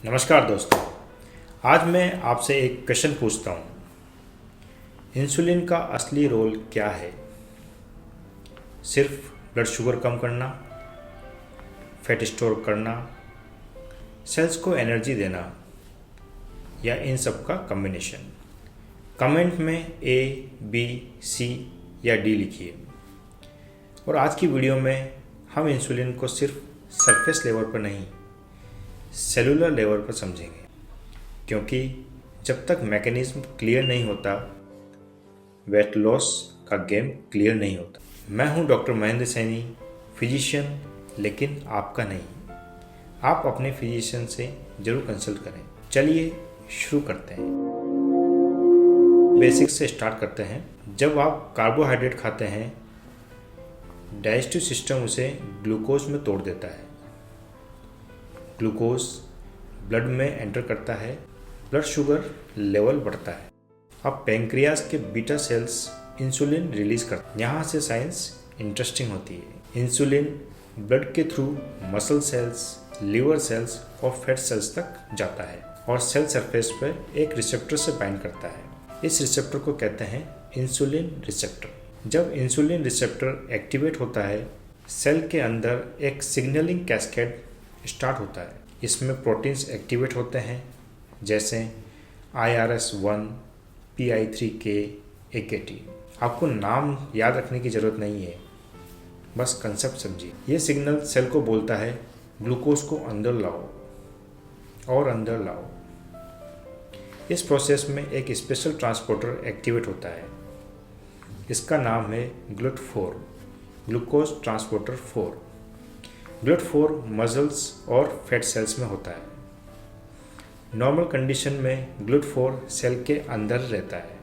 नमस्कार दोस्तों। आज मैं आपसे एक क्वेश्चन पूछता हूँ। इंसुलिन का असली रोल क्या है? सिर्फ ब्लड शुगर कम करना, फैट स्टोर करना, सेल्स को एनर्जी देना, या इन सब का कॉम्बिनेशन? कमेंट में ए, बी, सी या डी लिखिए। और आज की वीडियो में हम इंसुलिन को सिर्फ सरफेस लेवल पर नहीं, सेलुलर लेवल पर समझेंगे, क्योंकि जब तक मैकेनिज्म क्लियर नहीं होता, वेट लॉस का गेम क्लियर नहीं होता। मैं हूं डॉक्टर महेंद्र सैनी, फिजिशियन, लेकिन आपका नहीं। आप अपने फिजिशियन से जरूर कंसल्ट करें। चलिए शुरू करते हैं। बेसिक्स से स्टार्ट करते हैं। जब आप कार्बोहाइड्रेट खाते हैं, डाइजेस्टिव सिस्टम उसे ग्लूकोज में तोड़ देता है। ग्लूकोज ब्लड में एंटर करता है, ब्लड शुगर लेवल बढ़ता है। अब पैंक्रियाज के बीटा सेल्स इंसुलिन रिलीज करते हैं। यहाँ से साइंस इंटरेस्टिंग होती है। इंसुलिन ब्लड के through muscle cells, liver cells और फैट सेल्स तक जाता है और सेल सरफेस पर एक रिसेप्टर से बाइंड करता है। इस रिसेप्टर को कहते हैं इंसुलिन रिसेप्टर। जब इंसुलिन रिसेप्टर एक्टिवेट होता है, सेल के अंदर एक सिग्नलिंग कैस्केड स्टार्ट होता है। इसमें प्रोटीन्स एक्टिवेट होते हैं, जैसे IRS1, PI3K, AKT। आपको नाम याद रखने की ज़रूरत नहीं है, बस कंसेप्ट समझिए। ये सिग्नल सेल को बोलता है ग्लूकोज को अंदर लाओ और अंदर लाओ। इस प्रोसेस में एक स्पेशल ट्रांसपोर्टर एक्टिवेट होता है। इसका नाम है GLUT4, glucose transporter 4। GLUT4 muscles और फैट सेल्स में होता है। नॉर्मल कंडीशन में GLUT4 सेल के अंदर रहता है,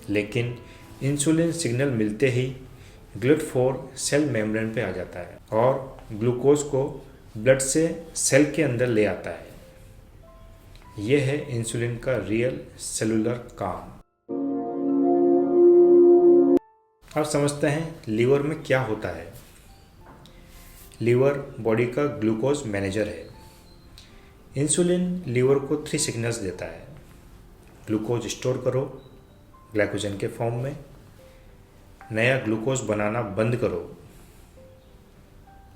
लेकिन इंसुलिन सिग्नल मिलते ही GLUT4 सेल मेम्ब्रेन पे आ जाता है और ग्लूकोज को ब्लड से सेल के अंदर ले आता है। यह है इंसुलिन का रियल सेलुलर काम। अब समझते हैं लीवर में क्या होता है। लीवर बॉडी का ग्लूकोज मैनेजर है। इंसुलिन लीवर को 3 सिग्नल्स देता है। ग्लूकोज स्टोर करो ग्लाइकोजन के फॉर्म में, नया ग्लूकोज बनाना बंद करो,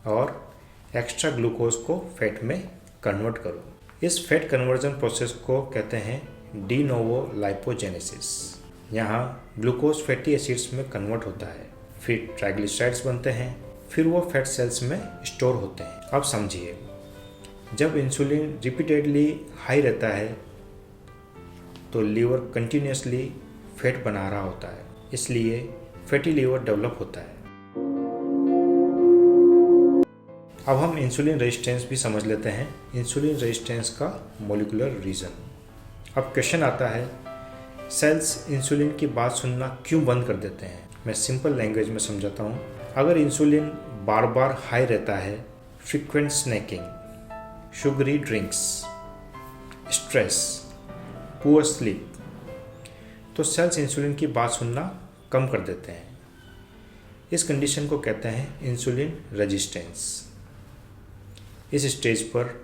और एक्स्ट्रा ग्लूकोज को फैट में कन्वर्ट करो। इस फैट कन्वर्जन प्रोसेस को कहते हैं डी नोवो लाइपोजेनेसिस। यहाँ ग्लूकोज फैटी एसिड्स में कन्वर्ट होता है, फिर ट्राइग्लिसराइड्स बनते हैं, फिर वो फैट सेल्स में स्टोर होते हैं। अब समझिए, जब इंसुलिन रिपीटेडली हाई रहता है तो लीवर कंटिन्यूसली फैट बना रहा होता है, इसलिए फैटी लीवर डेवलप होता है। अब हम इंसुलिन रेजिस्टेंस भी समझ लेते हैं। इंसुलिन रेजिस्टेंस का मॉलिक्यूलर रीजन। अब क्वेश्चन आता है, सेल्स इंसुलिन की बात सुनना क्यों बंद कर देते हैं? मैं सिंपल लैंग्वेज में समझाता हूँ। अगर इंसुलिन बार बार हाई रहता है, frequent snacking, sugary drinks, stress, poor sleep, तो सेल्स इंसुलिन की बात सुनना कम कर देते हैं। इस कंडीशन को कहते हैं इंसुलिन रेजिस्टेंस। इस स्टेज पर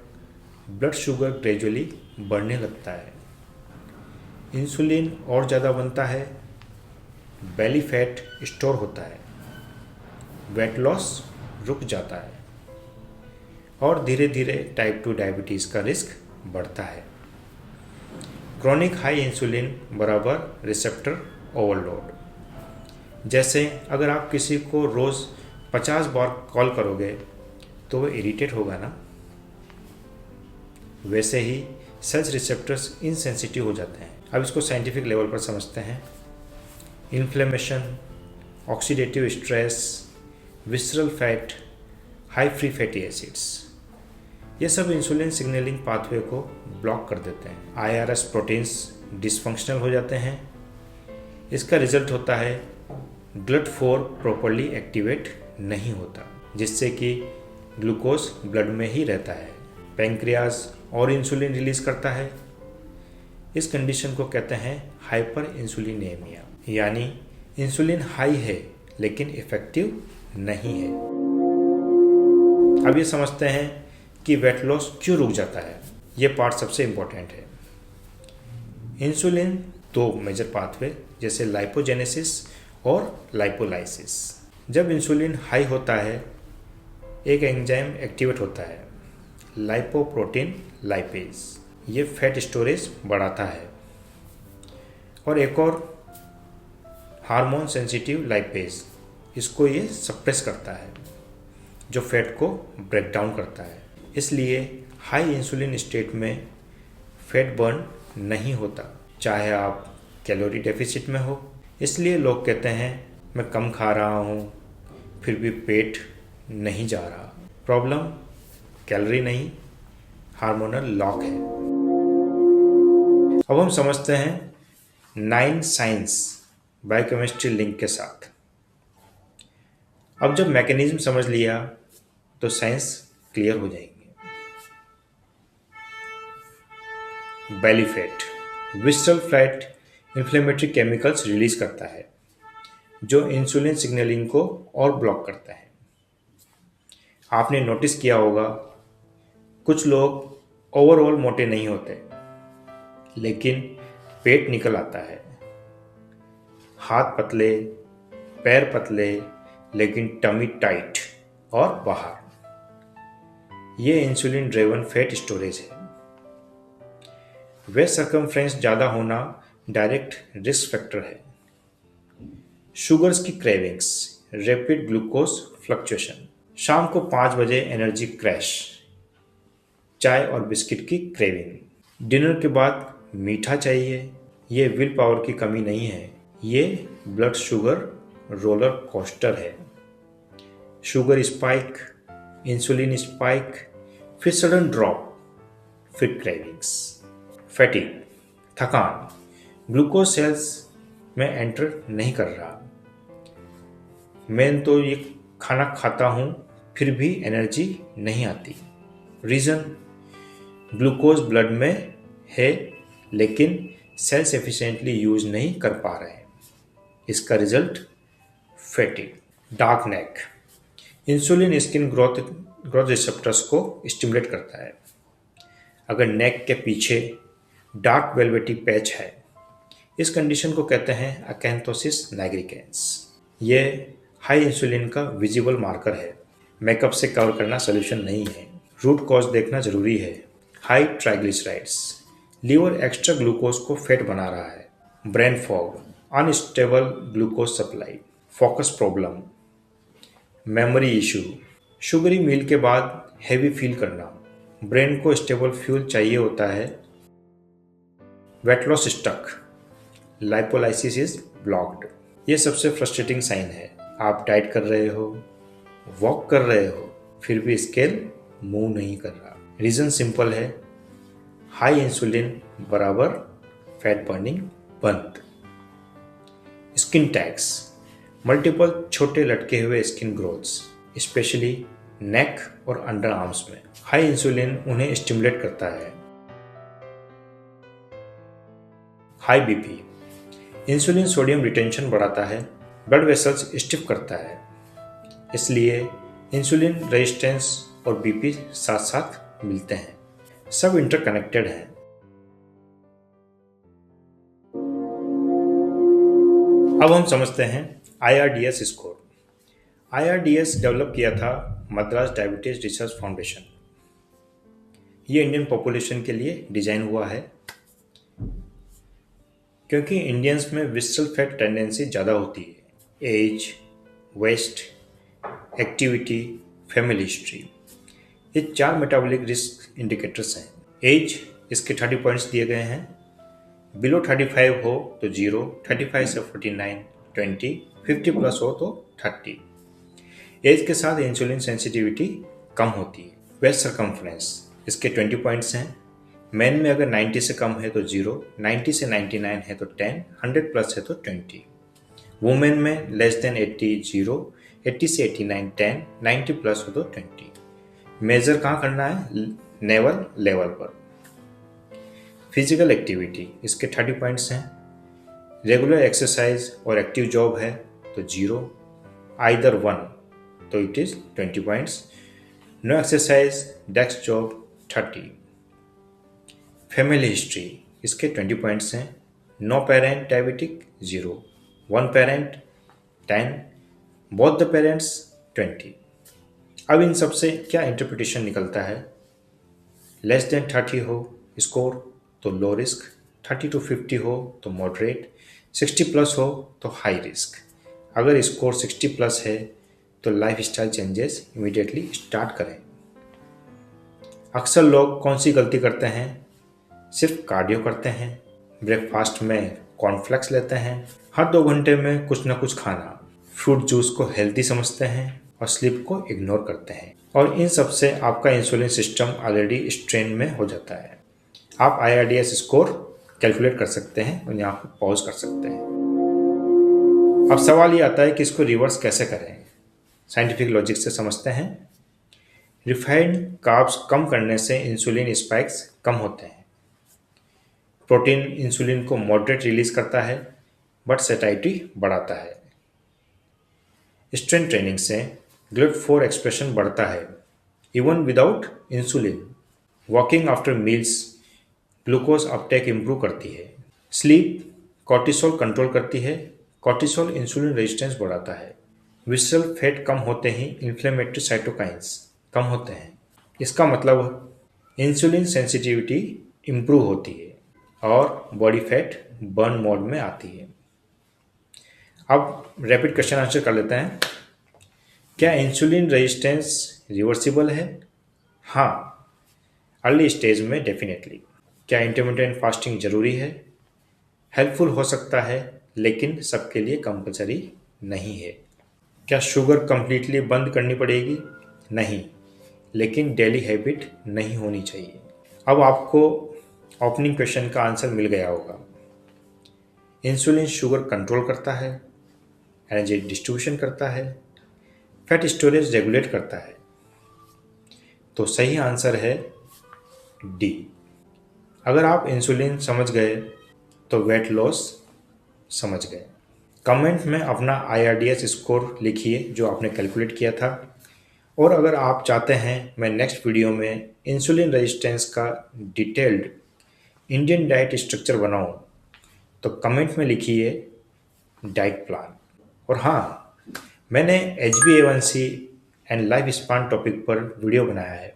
ब्लड शुगर ग्रेजुअली बढ़ने लगता है, इंसुलिन और ज़्यादा बनता है, बेली फैट स्टोर होता है, वेट लॉस रुक जाता है और धीरे धीरे टाइप 2 डायबिटीज़ का रिस्क बढ़ता है। क्रॉनिक हाई इंसुलिन बराबर रिसेप्टर ओवरलोड। जैसे अगर आप किसी को रोज़ 50 बार कॉल करोगे तो वो इरिटेट होगा ना, वैसे ही सेल्स रिसेप्टर्स इनसेंसिटिव हो जाते हैं। अब इसको साइंटिफिक लेवल पर समझते हैं। Inflammation, oxidative stress, visceral fat, high free fatty acids, ये सब इंसुलिन सिग्नलिंग पाथवे को ब्लॉक कर देते हैं। IRS प्रोटीन्स डिसफंक्शनल हो जाते हैं। इसका रिजल्ट होता है GLUT4 प्रॉपर्ली एक्टिवेट नहीं होता, जिससे कि ग्लूकोज ब्लड में ही रहता है। पैंक्रियाज और इंसुलिन रिलीज करता है। इस कंडीशन को कहते हैं हाइपर इंसुलिनेमिया, यानी इंसुलिन हाई है लेकिन इफेक्टिव नहीं है। अब ये समझते हैं कि वेट लॉस क्यों रुक जाता है। ये पार्ट सबसे इम्पोर्टेंट है। इंसुलिन दो मेजर पाथवे जैसे लाइपोजेनेसिस और लाइपोलाइसिस। जब इंसुलिन हाई होता है एक एंजाइम एक्टिवेट होता है, लाइपोप्रोटीन लाइपेज। ये फैट स्टोरेज बढ़ाता है। और एक और हार्मोन सेंसिटिव लाइपेज, इसको ये सप्रेस करता है जो फैट को ब्रेक डाउन करता है। इसलिए हाई इंसुलिन स्टेट में फैट बर्न नहीं होता, चाहे आप कैलोरी डेफिसिट में हो। इसलिए लोग कहते हैं मैं कम खा रहा हूँ फिर भी पेट नहीं जा रहा। प्रॉब्लम कैलोरी नहीं, हार्मोनल लॉक है। अब हम समझते हैं 9 साइंस बायोकेमिस्ट्री लिंक के साथ। अब जब मैकेनिज्म समझ लिया तो साइंस क्लियर हो जाएंगे। Belly fat, visceral fat inflammatory chemicals release करता है जो इंसुलिन सिग्नलिंग को और ब्लॉक करता है। आपने नोटिस किया होगा कुछ लोग ओवरऑल मोटे नहीं होते लेकिन पेट निकल आता है, हाथ पतले, पैर पतले लेकिन टमी टाइट और बाहर। ये इंसुलिन ड्रिवन फैट स्टोरेज है। वेस्ट सर्कमफ्रेंस ज़्यादा होना डायरेक्ट रिस्क फैक्टर है। शुगर्स की क्रेविंग्स, रैपिड ग्लूकोज फ्लक्चुएशन, शाम को 5 बजे एनर्जी क्रैश, चाय और बिस्किट की क्रेविंग, डिनर के बाद मीठा चाहिए। ये विल पावर की कमी नहीं है, ये ब्लड शुगर रोलर कोस्टर है। शुगर स्पाइक, इंसुलिन स्पाइक, फिर सडन ड्रॉप, फिर क्रेविंग्स। फैटिग, थकान, ग्लूकोज सेल्स में एंटर नहीं कर रहा। मैं तो ये खाना खाता हूँ फिर भी एनर्जी नहीं आती। रीज़न, ग्लूकोज ब्लड में है लेकिन सेल्स एफिशिएंटली यूज नहीं कर पा रहे हैं। इसका रिजल्ट फैटिग। डार्क नेक, इंसुलिन स्किन ग्रोथ रिसेप्टर्स को स्टिमुलेट करता है। अगर नेक के पीछे डार्क वेलवेटी पैच है, इस कंडीशन को कहते हैं अकैंथोसिस नाइग्रिकेंस। ये हाई इंसुलिन का विजिबल मार्कर है। मेकअप से कवर करना सोल्यूशन नहीं है, रूट कॉज देखना जरूरी है। High triglycerides, liver extra glucose को फैट बना रहा है। Brain fog, unstable glucose supply, focus problem, memory issue, sugary meal के बाद हैवी फील करना। ब्रेन को स्टेबल फ्यूल चाहिए होता है। Weight loss stuck, lipolysis is blocked. ये सबसे फ्रस्ट्रेटिंग साइन है। आप डाइट कर रहे हो, वॉक कर रहे हो, फिर भी स्केल मूव नहीं कर रहा। रीज़न सिंपल है, हाई इंसुलिन बराबर फैट बर्निंग बंद। स्किन टैग्स, मल्टीपल छोटे लटके हुए स्किन ग्रोथ्स, स्पेशली नेक और अंडर आर्म्स में। हाई इंसुलिन उन्हें स्टिमुलेट करता है। High BP, insulin sodium retention बढ़ाता है, ब्लड वेसल्स स्टिफ करता है। इसलिए इंसुलिन रेजिस्टेंस और बीपी साथ साथ मिलते हैं, सब इंटरकनेक्टेड हैं। अब हम समझते हैं IRDS स्कोर। IRDS डेवलप किया था मद्रास डायबिटीज रिसर्च फाउंडेशन। ये इंडियन पॉपुलेशन के लिए डिजाइन हुआ है क्योंकि इंडियंस में विस्टल फैट टेंडेंसी ज़्यादा होती है। Age, waist, activity, family history, ये 4 मेटाबॉलिक रिस्क इंडिकेटर्स हैं। एज, इसके 30 पॉइंट्स दिए गए हैं। बिलो 35 हो तो 0, 35 से 49 20, 50 प्लस हो तो 30। एज के साथ इंसुलिन सेंसिटिविटी कम होती है। वेस्ट सर्कमफ्रेंस, इसके 20 पॉइंट्स हैं। मैन में अगर 90 से कम है तो 0, 90 से 99 है तो 10, 100 प्लस है तो 20। वुमेन में लेस देन 80 0, 80 से 89 10, 90 प्लस हो तो 20। मेजर कहाँ करना है? नेवल लेवल पर। फिजिकल एक्टिविटी, इसके 30 पॉइंट्स हैं। रेगुलर एक्सरसाइज और एक्टिव जॉब है तो 0, आइदर 1 तो it is 20 points. No exercise, desk job 30। Family history, इसके 20 पॉइंट्स हैं। No parent diabetic 0, 1 parent 10, both the parents 20। अब इन सबसे क्या इंटरप्रिटेशन निकलता है? लेस देन 30 हो स्कोर तो लो रिस्क, 30 to 50 हो तो मॉडरेट, 60 प्लस हो तो हाई रिस्क। अगर स्कोर 60 प्लस है तो life style changes immediately start करें। अक्सर लोग कौन सी गलती करते हैं? सिर्फ कार्डियो करते हैं, ब्रेकफास्ट में कॉर्नफ्लेक्स लेते हैं, हर 2 घंटे में कुछ ना कुछ खाना, फ्रूट जूस को हेल्दी समझते हैं और स्लीप को इग्नोर करते हैं। और इन सब से आपका इंसुलिन सिस्टम ऑलरेडी स्ट्रेन में हो जाता है। आप IRDS स्कोर कैलकुलेट कर सकते हैं और यहाँ पर पॉज कर सकते हैं। अब सवाल ये आता है कि इसको रिवर्स कैसे करें? साइंटिफिक लॉजिक से समझते हैं। रिफाइंड कार्ब्स कम करने से इंसुलिन स्पाइक्स कम होते हैं। प्रोटीन इंसुलिन को मॉडरेट रिलीज करता है बट सैटिस्फैक्टी बढ़ाता है। स्ट्रेंथ ट्रेनिंग से GLUT4 एक्सप्रेशन बढ़ता है even without insulin. Walking after meals glucose Uptake improve करती है। स्लीप कॉर्टिसोल कंट्रोल करती है। कॉर्टिसोल इंसुलिन रेजिस्टेंस बढ़ाता है। विसरल फैट कम होते ही इन्फ्लेमेटरी साइटोकाइंस कम होते हैं। इसका मतलब इंसुलिन सेंसिटिविटी इम्प्रूव होती है और बॉडी फैट बर्न मोड में आती है। अब रैपिड क्वेश्चन आंसर कर लेते हैं। क्या इंसुलिन रेजिस्टेंस रिवर्सिबल है? हाँ, अर्ली स्टेज में डेफिनेटली। क्या इंटरमिटेंट फास्टिंग जरूरी है? हेल्पफुल हो सकता है लेकिन सबके लिए कंपलसरी नहीं है। क्या शुगर कंप्लीटली बंद करनी पड़ेगी? नहीं, लेकिन डेली हैबिट नहीं होनी चाहिए। अब आपको ओपनिंग क्वेश्चन का आंसर मिल गया होगा। इंसुलिन शुगर कंट्रोल करता है, एनर्जी डिस्ट्रीब्यूशन करता है, फैट स्टोरेज रेगुलेट करता है। तो सही आंसर है डी। अगर आप इंसुलिन समझ गए तो वेट लॉस समझ गए। कमेंट में अपना IRDS स्कोर लिखिए जो आपने कैलकुलेट किया था। और अगर आप चाहते हैं मैं नेक्स्ट वीडियो में इंसुलिन रेजिस्टेंस का डिटेल्ड इंडियन डाइट स्ट्रक्चर बनाऊं तो कमेंट में लिखिए डाइट प्लान। और हाँ, मैंने HbA1c and life span topic पर वीडियो बनाया है,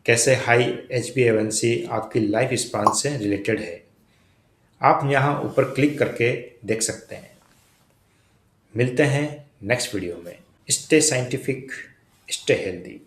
कैसे हाई HbA1c आपकी लाइफ स्पान से रिलेटेड है। आप यहाँ ऊपर क्लिक करके देख सकते हैं। मिलते हैं नेक्स्ट वीडियो में। Stay scientific, stay healthy.